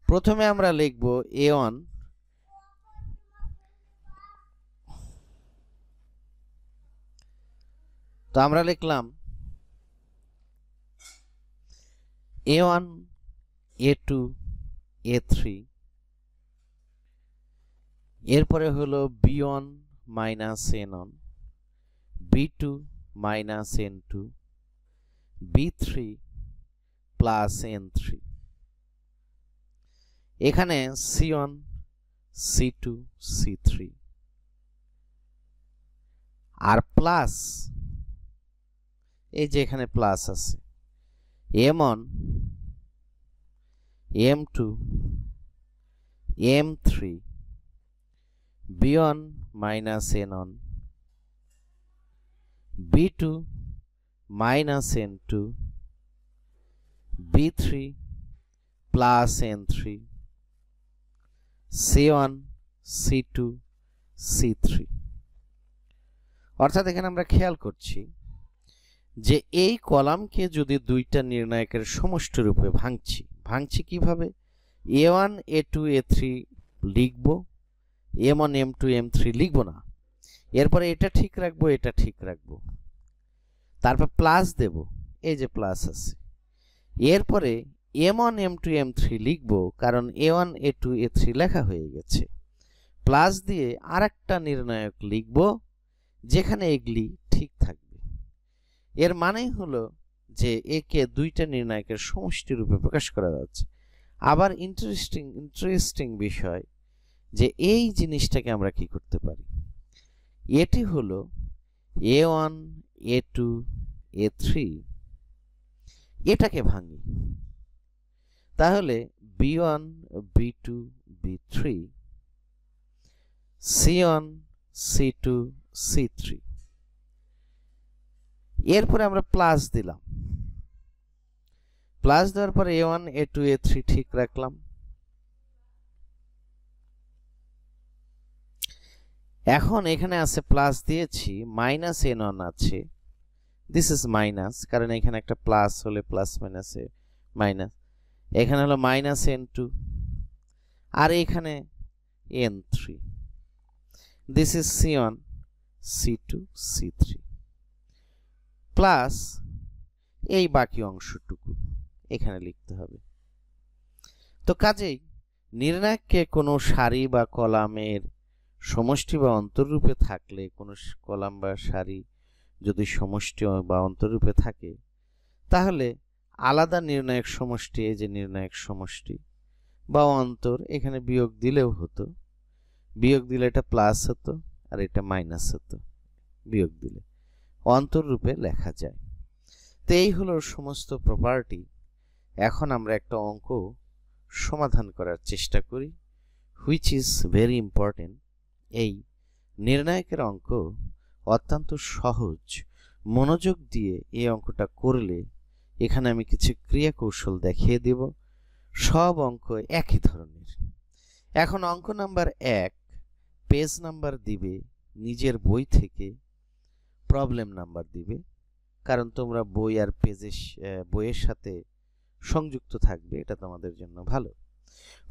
[SPEAKER 1] প্রথমে আমরা লিখব a1 তো আমরা লিখলাম a1 a2 a3, এরপরে হলো b1 minus n1 b2 minus n2 b3 plus n3, এখানে c1 c2 c3 আর প্লাস এই যে এখানে প্লাস আছে m1 m2 m3 b1 minus n1 b2 minus n2 b3 plus n3 c1 c2 c3। অর্থাৎ এখানে আমরা খেয়াল করছি যে এই কলামকে যদি দুইটা নির্ণায়কের সমষ্টি রূপে ভাঙছি কিভাবে? a1 a2 a3 লিখব, m1 m2 m3 লিখব না, এরপরে এটা ঠিক রাখবো, এটা ঠিক রাখবো, তারপর প্লাস দেব, এই যে প্লাস আছে, এরপরে m1 m2 m3 লিখব কারণ a1 a2 a3 লেখা হয়ে গেছে, প্লাস দিয়ে আরেকটা নির্ণায়ক লিখব যেখানে এগুলি ঠিক থাকবে। এর মানেই হলো যে একে দুইটা নির্ণায়কের সমষ্টি রূপে প্রকাশ করা যাচ্ছে। আবার ইন্টারেস্টিং বিষয় যে এই জিনিসটাকে আমরা কি করতে পারি, এটি হলো a1 a2 a3, এটাকে ভাঙি, তাহলে b1 b2 b3 c1 c2 c3, এরপরে আমরা প্লাস দিলাম, প্লাস দেওয়ার পরে a1 a2 a3 ঠিক রাখলাম। এখন এখানে আছে প্লাস দিয়েছি, মাইনাস n1 আছে, দিস ইজ মাইনাস কারণ এখানে একটা প্লাস হলে প্লাস মাইনাসে মাইনাস, এখানে হলো মাইনাস n2 আর এখানে n3, this is c1 c2 c3 plus এই বাকি অংশটুকু এখানে লিখতে হবে। তো কাজেই নির্ণায়ককে কোনো সারি বা কলামের সমষ্টি বা অন্তররূপে থাকলে, কোনো কলাম বা সারি যদি সমষ্টি বা অন্তররূপে থাকে তাহলে আলাদা নির্ণায়ক সমষ্টি, এই যে নির্ণায়ক সমষ্টি, বা অন্তর, এখানে বিয়োগ দিলেও হতো, বিয়োগ দিলে এটা প্লাস হতো আর এটা মাইনাস হতো, বিয়োগ দিলে অন্তর রূপে লেখা যায়। তো এই হলো সমস্ত প্রপার্টি। এখন আমরা একটা অঙ্ক সমাধান করার চেষ্টা করি, হুইচ ইজ ভেরি ইম্পর্টেন্ট। এই নির্ণায়কের অঙ্ক অত্যন্ত সহজ। মনোযোগ দিয়ে এই অঙ্কটা করলে এখানে আমি কিছু ক্রিয়া কৌশল দেখিয়ে দেব, সব অঙ্ক একই ধরনের। এখন অঙ্ক নাম্বার 1, পেজ নাম্বার দিবে নিজের বই থেকে, প্রবলেম নাম্বার দিবে, কারণ তোমরা বই আর পেজের বইয়ের সাথে সংযুক্ত থাকবে, এটা তোমাদের জন্য ভালো।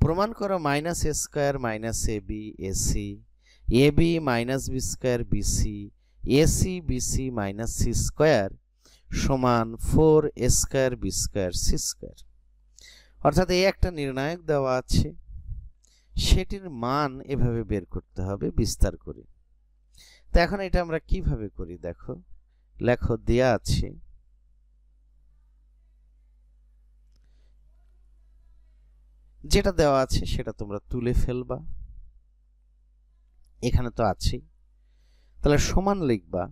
[SPEAKER 1] প্রমাণ করো minus A square minus A B AC, A B minus B square BC, AC BC minus C square সমান 4 A square B square C square. অর্থাৎ এই একটা নির্ণায়ক দেওয়া আছে, সেটির মান এভাবে বের করতে হবে বিস্তার করে। তো এখন এটা আমরা কিভাবে করি দেখো, লেখো দেয়া আছে যেটা দেওয়া আছে সেটা তোমরা তুলে ফেলবা, এখানে তো আছে, তাহলে সমান লিখবা।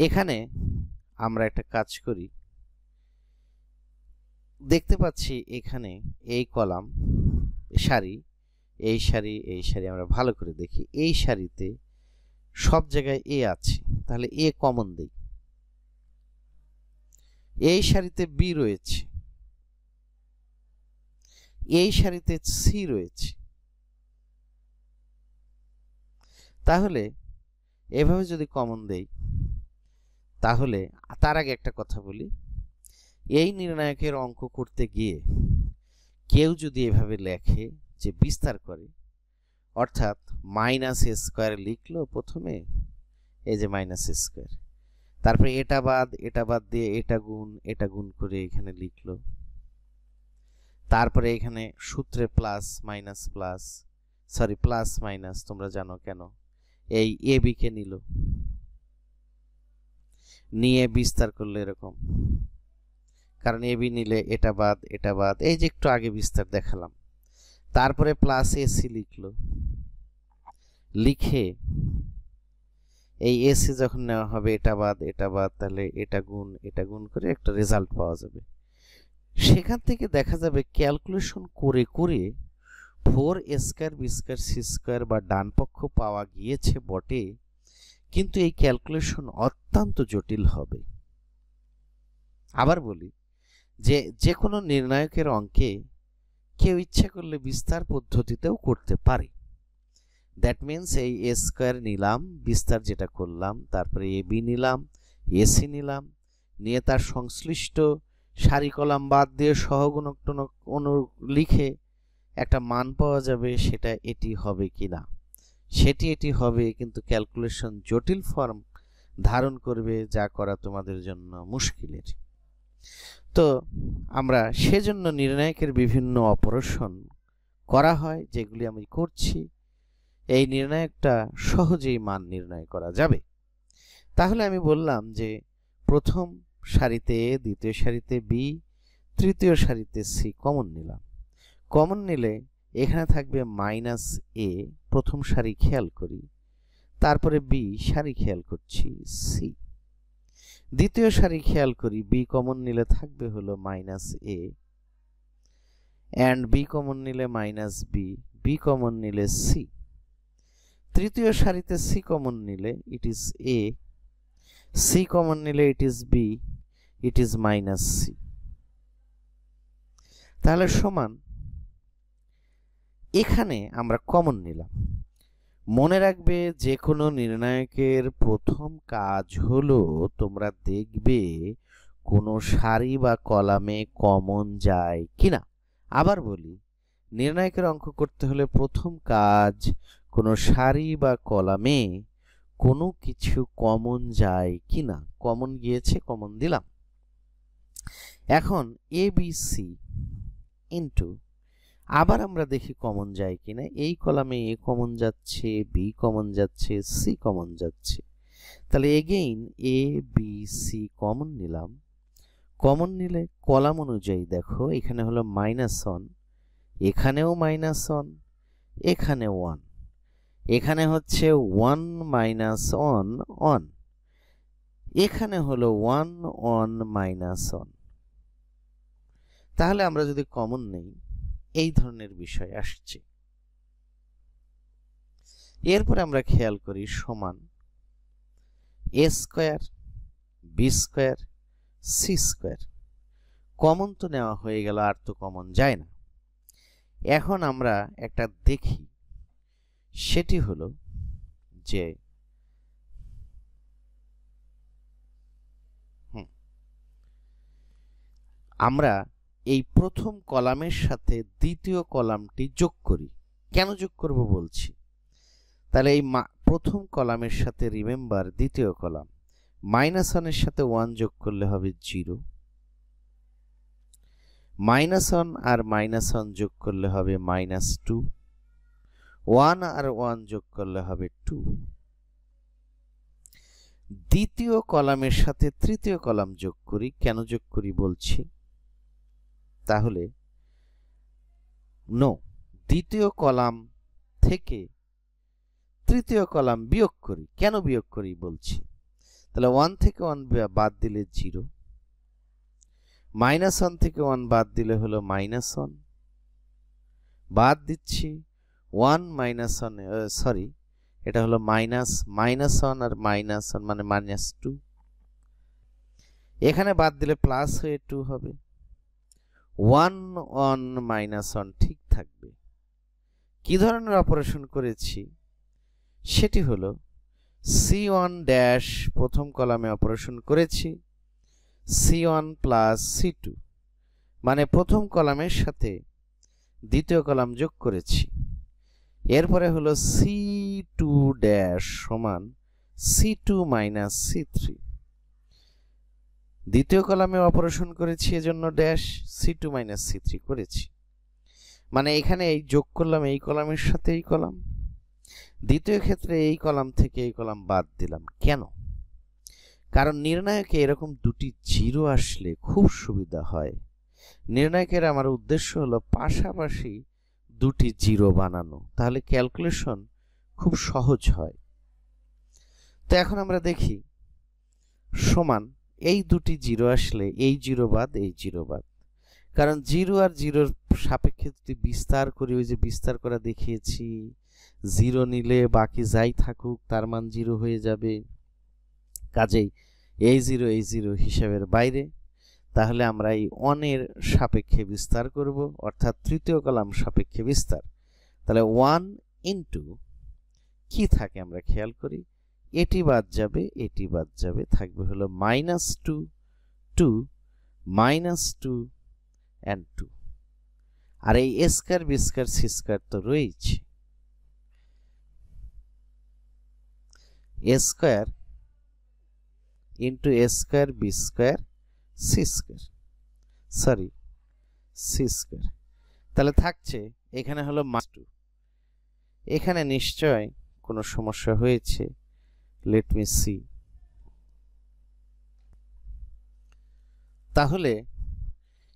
[SPEAKER 1] এখানে আমরা একটা কাজ করি, দেখতে পাচ্ছি এখানে এই কলাম সারি, এই সারি, এই সারি, আমরা ভালো করে দেখি, এই সারিতে সব জায়গায় এ আছে, তাহলে এ কমন দেই। এই সারিতে বি রয়েছে, এই সারিতে সি রয়েছে, তাহলে এভাবে যদি কমন দেই, তাহলে তার আগে একটা কথা বলি, এই নির্ণায়কের অঙ্ক করতে গিয়ে কেউ যদি এভাবে লেখে যে বিস্তার করে, অর্থাৎ মাইনাস এ স্কোয়ার লিখলো প্রথমে, এই যে মাইনাস এ স্কোয়ার, তারপরে এটা বাদ দিয়ে এটা গুণ করে এখানে লিখলো, তারপরে এখানে সূত্রে plus minus plus, sorry plus minus, তোমরা জানো কেন, এই এ বি কে নিল, নিয়ে বিস্তার করলো এরকম, কারণ এ বি নিলে এটা বাদ, এই যে একটু আগে বিস্তার দেখালাম। তারপরে প্লাস এসি লিখলো, লিখে এই এসি যখন নেওয়া হবে এটা বাদ, তাহলে এটা গুণ করে একটা রেজাল্ট পাওয়া যাবে। সেখান থেকে দেখা যাবে ক্যালকুলেশন করে করে 4 A square B square C square বা ডান পক্ষ পাওয়া গিয়েছে বটে, কিন্তু এই ক্যালকুলেশন অত্যন্ত জটিল হবে। আবার বলি যে কোনো নির্ণায়কের অঙ্কে কেউ ইচ্ছা করলে বিস্তার পদ্ধতিতেও করতে পারে। দ্যাট মিনস এই এ স্কয়ার নিলাম, বিস্তার যেটা করলাম, তারপরে এ বি নিলাম, এসি নিলাম, নিয়ে তার সংশ্লিষ্ট সারি কলাম বাদ দিয়ে সহগুণক টনক লিখে একটা মান পাওয়া যাবে, সেটা এটি হবে কিনা, সেটি এটি হবে, কিন্তু ক্যালকুলেশন জটিল ফর্ম ধারণ করবে, যা করা তোমাদের জন্য মুশকিলের। তো আমরা সেজন্য নির্ণায়কের বিভিন্ন অপারেশন করা হয়, যেগুলি আমি করছি। এই নির্ণায়কটা সহজেই মান নির্ণয় করা যাবে। তাহলে আমি বললাম যে প্রথম সারিতে এ, দ্বিতীয় সারিতে বি, তৃতীয় সারিতে সি কমন নিলাম। কমন নিলে এখানে থাকবে মাইনাস এ, প্রথম সারি খেয়াল করি, তারপরে বি সারি খেয়াল করছি সি, দ্বিতীয় সারি খেয়াল করি, বি কমন নিলে থাকবে হলো minus A, and B common নিলে মাইনাস বি, বি কমন নিলে সি, তৃতীয় সারিতে সি কমন নিলে it is A, C common নিলে it is B, it is minus C. তাহলে সমান, এখানে আমরা কমন নিলাম। মনে রাখবে যে কোনো নির্ণায়কের প্রথম কাজ হলো তোমরা দেখবে কোনো সারি বা কলামে কমন যায় কিনা। আবার বলি, নির্ণায়কের অঙ্ক করতে হলে প্রথম কাজ কোনো সারি বা কলামে কোনো কিছু কমন যায় কিনা, কমন গিয়েছে কমন দিলাম। এখন এ বি সি ইন্টু, আবার আমরা দেখি কমন যায় কিনা, এই কলামে এ কমন যাচ্ছে, বি কমন যাচ্ছে, সি কমন যাচ্ছে, তাহলে again A B C common নিলাম, কমন নিলে কলাম অনুযায়ী দেখো এখানে হলো -1, এখানেও -1, এখানে 1, এখানে হচ্ছে 1 -1 1, এখানে হলো 1 1 -1। তাহলে আমরা যদি কমন নেই এই ধরনের বিষয় আসছে। এরপর আমরা খেয়াল করি সমান a square b square c square. Common তো নেওয়া হয়ে গেল, আর তো কমন যায় না। এখন আমরা একটা দেখি, সেটি হলো যে আমরা এই প্রথম কলামের সাথে দ্বিতীয় কলামটি যোগ করি। কেন যোগ করব বলছি। তাহলে এই প্রথম কলামের সাথে রিমেম্বার দ্বিতীয় কলাম -1 এর সাথে 1 যোগ করলে হবে 0, -1 আর -1 যোগ করলে হবে -2, 1 আর 1 যোগ করলে হবে 2। দ্বিতীয় কলামের সাথে তৃতীয় কলাম যোগ করি। কেন যোগ করি বলছি। তাহলে নো, দ্বিতীয় কলাম থেকে তৃতীয় কলাম বিয়োগ করি। কেন বিয়োগ করি বলছি। তাহলে 1 থেকে 1 বাদ দিলে 0, -1 থেকে 1 বাদ দিলে হলো -1, বাদ দিচ্ছি 1 -1 সরি এটা হলো -1 আর -1 মানে -2, এখানে বাদ দিলে প্লাস হয়ে 2 হবে। 1 1 -1 ঠিক থাকবে। কি ধরনের অপারেশন করেছি সেটি হলো C1 ড্যাশ প্রথম কলামে অপারেশন করেছি C1 প্লাস C2, মানে প্রথম কলামের সাথে দ্বিতীয় কলাম যোগ করেছি। এরপরে হলো C2 ড্যাশ সমান C2 মাইনাস C3। দ্বিতীয় কলামে অপারেশন করেছি এজন্য ড্যাশ C2 মাইনাস C3 করেছি। মানে এখানে এই যোগ করলাম এই কলামের সাথে এই কলাম, দ্বিতীয় ক্ষেত্রে এই কলাম থেকে এই কলাম বাদ দিলাম। কেন? কারণ নির্ণায়কে এরকম দুটি জিরো আসলে খুব সুবিধা হয়। নির্ণায়কের আমার উদ্দেশ্য হলো পাশাপাশি দুটি জিরো বানানো, তাহলে ক্যালকুলেশন খুব সহজ হয়। তো এখন আমরা দেখি সমান এই দুটি জিরো আসলে এই জিরো বাদ এই জিরো বাদ, কারণ জিরো আর জিরোর সাপেক্ষে যদি বিস্তার করি, ওই যে বিস্তার করা দেখিয়েছি, জিরো নিলে বাকি যাই থাকুক তার মান জিরো হয়ে যাবে। কাজেই এই জিরো হিসাবের বাইরে। তাহলে আমরা এই ওয়ানের সাপেক্ষে বিস্তার করব, অর্থাৎ তৃতীয় কলাম সাপেক্ষে বিস্তার। তাহলে 1 ইন্টু কি থাকে আমরা খেয়াল করি, এটি বাদ যাবে এটি বাদ যাবে, থাকবে হলো -2 2 -2 and 2। আর এই a square b square c square তো রয়েছে। a square into a square b square c square, sorry c square. তাহলে থাকছে এখানে হলো -2। এখানে নিশ্চয় কোনো সমস্যা হয়েছে, লেট মি সি। তাহলে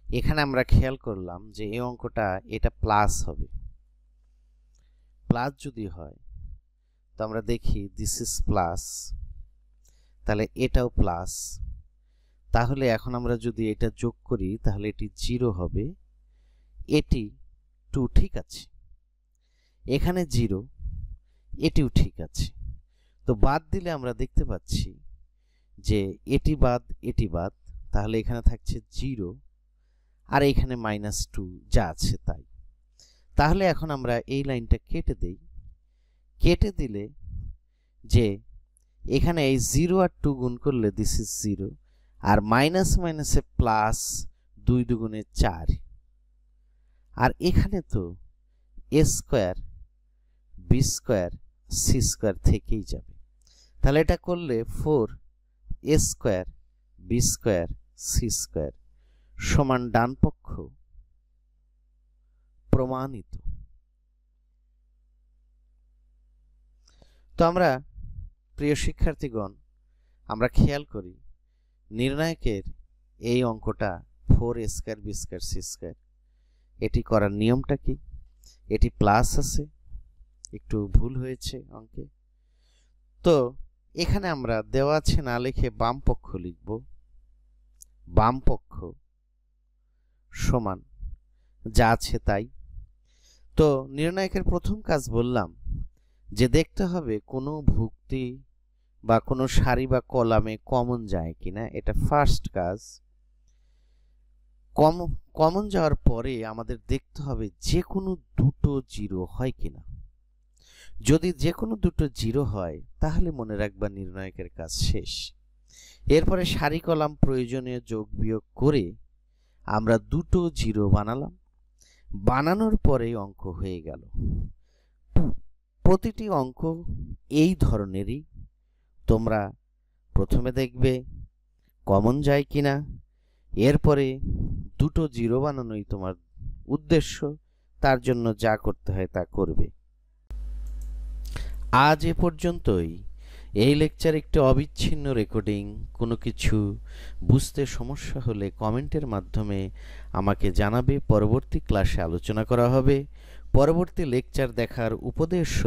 [SPEAKER 1] এখানে আমরা খেয়াল করলাম যে এই অঙ্কটা এটা প্লাস হবে। প্লাস যদি হয় তো আমরা দেখি দিস ইজ প্লাস, তাহলে এটাও প্লাস। তাহলে এখন আমরা যদি এটা যোগ করি তাহলে এটি 0 হবে, এটি 2 ঠিক আছে, এখানে 0, এটিও ঠিক আছে। তো বাদ দিলে আমরা দেখতে পাচ্ছি যে এটি বাদ এটি বাদ, তাহলে এখানে থাকছে 0 আর এখানে -2 যা আছে তাই। তাহলে এখন আমরা এই লাইনটা কেটে দেই। কেটে দিলে যে এখানে এই 0 আর 2 গুণ করলে দিস ইজ 0, আর মাইনাস মাইনাসে প্লাস, 2 দুগুণে 4, আর এখানে তো a square b square c square থেকেই যাবে। তাহলে এটা করলে 4a square b square c square সমান ডান পক্ষ প্রমাণিত। তো আমরা প্রিয় শিক্ষার্থীগণ আমরা খেয়াল করি নির্ণায়কের এই অঙ্কটা 4a² b² c²। এটি করার নিয়মটা কি? এটি প্লাস আছে, একটু ভুল হয়েছে অঙ্কে। তো এখানে আমরা দেওয়া আছে না লিখে বাম পক্ষ লিখব। বাম পক্ষ সমান যা আছে তাই। তো নির্ণায়কের প্রথম কাজ বললাম যে দেখতে হবে কোনো ভুক্তি বা কোনো সারি বা কলামে কমন যায় কিনা, এটা ফার্স্ট কাজ। কমন যাওয়ার পরে আমাদের দেখতে হবে যে কোনো দুটো জিরো হয় কিনা। যদি যে কোনো দুটো জিরো হয় তাহলে মনে রাখবা নির্ণায়কের কাজ শেষ। এরপরে সারি কলাম প্রয়োজনীয় যোগ বিয়োগ করে আমরা দুটো জিরো বানালাম। বানানোর পরে অঙ্ক হয়ে গেল। প্রতিটি অঙ্ক এই ধরনেরই। তোমরা প্রথমে দেখবে কমন যায় কিনা, এরপরে দুটো জিরো বানানোই তোমার উদ্দেশ্য, তার জন্য যা করতে হয় তা করবে। আজ এ পর্যন্তই। এই লেকচার একটি অবিচ্ছিন্ন রেকর্ডিং। কোনো কিছু বুঝতে সমস্যা হলে কমেন্টের মাধ্যমে আমাকে জানাবে। পরবর্তী ক্লাসে আলোচনা করা হবে। পরবর্তী লেকচার দেখার উপদেশ